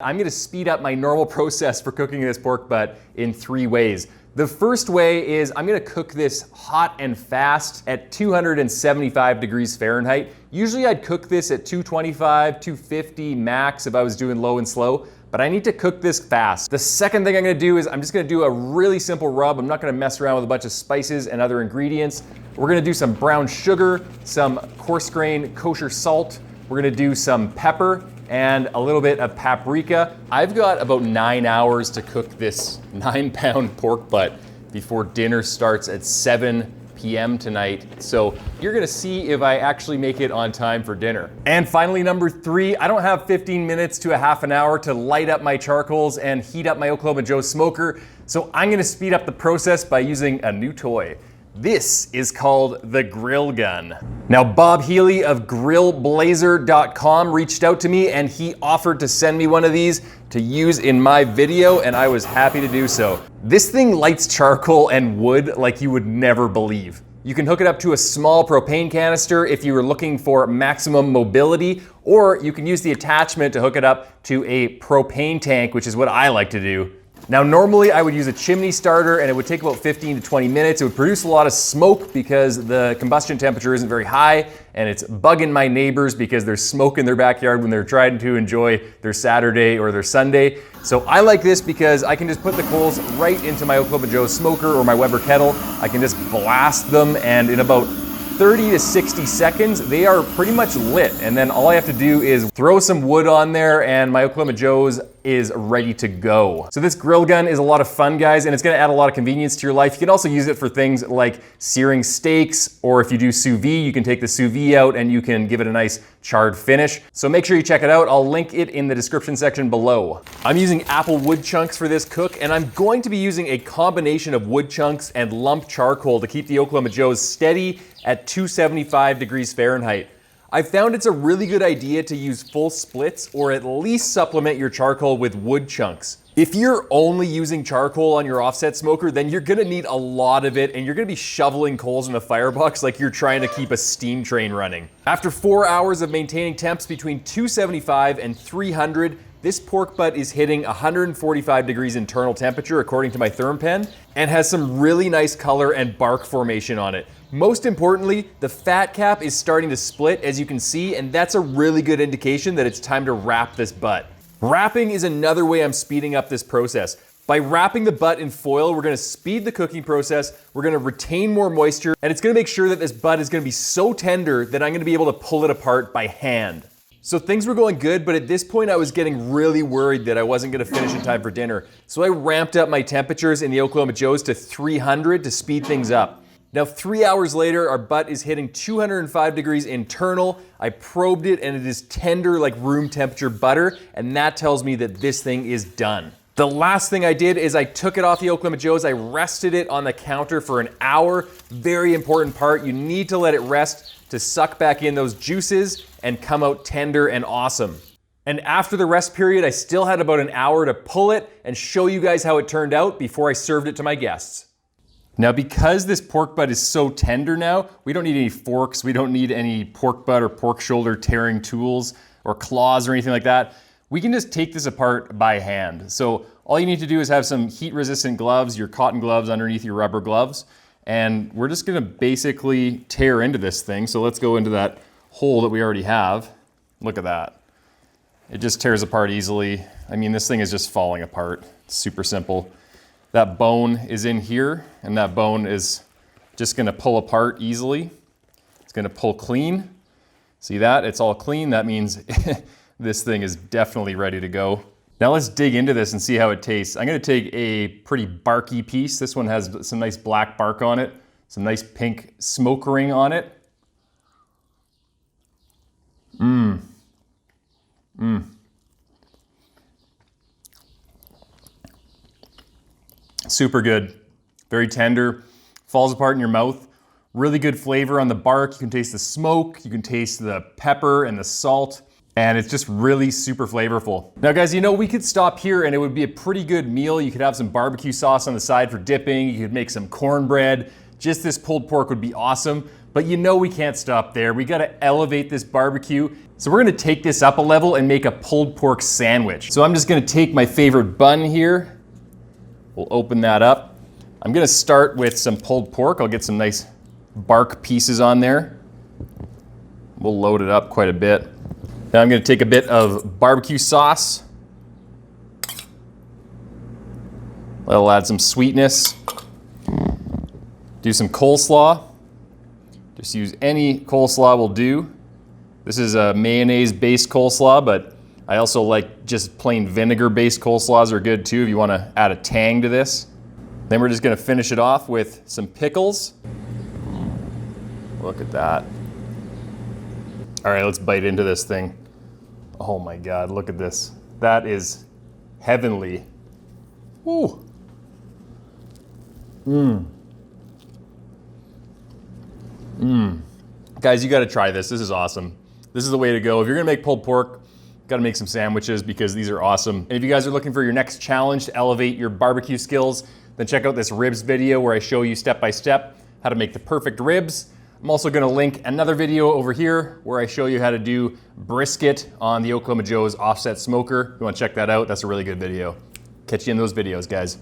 I'm gonna speed up my normal process for cooking this pork butt in 3 ways. The first way is I'm gonna cook this hot and fast at 275 degrees Fahrenheit. Usually I'd cook this at 225, 250 max if I was doing low and slow, but I need to cook this fast. The second thing I'm gonna do is I'm just gonna do a really simple rub. I'm not gonna mess around with a bunch of spices and other ingredients. We're gonna do some brown sugar, some coarse grain kosher salt. We're gonna do some pepper and a little bit of paprika. I've got about 9 hours to cook this 9-pound pork butt before dinner starts at 7 p.m. tonight. So you're gonna see if I actually make it on time for dinner. And finally, number 3, I don't have 15 minutes to a half an hour to light up my charcoals and heat up my Oklahoma Joe smoker. So I'm gonna speed up the process by using a new toy. This is called the grill gun. Now, Bob Healy of grillblazer.com reached out to me and he offered to send me one of these to use in my video, and I was happy to do so. This thing lights charcoal and wood like you would never believe. You can hook it up to a small propane canister if you were looking for maximum mobility, or you can use the attachment to hook it up to a propane tank, which is what I like to do. Now, normally I would use a chimney starter and it would take about 15 to 20 minutes. It would produce a lot of smoke because the combustion temperature isn't very high, and it's bugging my neighbors because there's smoke in their backyard when they're trying to enjoy their Saturday or their Sunday. So I like this because I can just put the coals right into my Oklahoma Joe smoker or my Weber kettle. I can just blast them, and in about 30 to 60 seconds, they are pretty much lit. And then all I have to do is throw some wood on there and my Oklahoma Joe's is ready to go. So this grill gun is a lot of fun, guys, and it's gonna add a lot of convenience to your life. You can also use it for things like searing steaks, or if you do sous vide, you can take the sous vide out and you can give it a nice charred finish. So make sure you check it out. I'll link it in the description section below. I'm using apple wood chunks for this cook, and I'm going to be using a combination of wood chunks and lump charcoal to keep the Oklahoma Joe's steady at 275 degrees Fahrenheit. I found it's a really good idea to use full splits or at least supplement your charcoal with wood chunks. If you're only using charcoal on your offset smoker, then you're gonna need a lot of it and you're gonna be shoveling coals in a firebox like you're trying to keep a steam train running. After 4 hours of maintaining temps between 275 and 300, this pork butt is hitting 145 degrees internal temperature according to my ThermPen, and has some really nice color and bark formation on it. Most importantly, the fat cap is starting to split, as you can see, and that's a really good indication that it's time to wrap this butt. Wrapping is another way I'm speeding up this process. By wrapping the butt in foil, we're gonna speed the cooking process, we're gonna retain more moisture, and it's gonna make sure that this butt is gonna be so tender that I'm gonna be able to pull it apart by hand. So things were going good, but at this point I was getting really worried that I wasn't gonna finish in time for dinner. So I ramped up my temperatures in the Oklahoma Joe's to 300 to speed things up. Now, 3 hours later, our butt is hitting 205 degrees internal. I probed it and it is tender like room temperature butter, and that tells me that this thing is done. The last thing I did is I took it off the Oklahoma Joe's, I rested it on the counter for an hour. Very important part, you need to let it rest to suck back in those juices and come out tender and awesome. And after the rest period, I still had about an hour to pull it and show you guys how it turned out before I served it to my guests. Now, because this pork butt is so tender now, we don't need any forks, we don't need any pork butt or pork shoulder tearing tools or claws or anything like that. We can just take this apart by hand. So all you need to do is have some heat resistant gloves, your cotton gloves underneath your rubber gloves, and we're just gonna basically tear into this thing. So let's go into that hole that we already have. Look at that. It just tears apart easily. I mean, this thing is just falling apart. It's super simple. That bone is in here, and that bone is just gonna pull apart easily. It's gonna pull clean. See that? It's all clean. That means this thing is definitely ready to go. Now let's dig into this and see how it tastes. I'm gonna take a pretty barky piece. This one has some nice black bark on it, some nice pink smoke ring on it. Super good, very tender, falls apart in your mouth. Really good flavor on the bark. You can taste the smoke, you can taste the pepper and the salt, and it's just really super flavorful. Now guys, you know, we could stop here and it would be a pretty good meal. You could have some barbecue sauce on the side for dipping, you could make some cornbread. Just this pulled pork would be awesome. But you know we can't stop there. We gotta elevate this barbecue. So we're gonna take this up a level and make a pulled pork sandwich. So I'm just gonna take my favorite bun here. We'll open that up. I'm gonna start with some pulled pork. I'll get some nice bark pieces on there. We'll load it up quite a bit. Now I'm gonna take a bit of barbecue sauce. That'll add some sweetness. Do some coleslaw. Just use any coleslaw will do. This is a mayonnaise-based coleslaw, but I also like just plain vinegar-based coleslaws are good too if you want to add a tang to this. Then we're just going to finish it off with some pickles. Look at that. All right, let's bite into this thing. Oh my God, look at this. That is heavenly. Woo. Guys, you gotta try this. This is awesome. This is the way to go. If you're gonna make pulled pork, gotta make some sandwiches because these are awesome. And if you guys are looking for your next challenge to elevate your barbecue skills, then check out this ribs video where I show you step by step how to make the perfect ribs. I'm also gonna link another video over here where I show you how to do brisket on the Oklahoma Joe's offset smoker. If you wanna check that out, that's a really good video. Catch you in those videos, guys.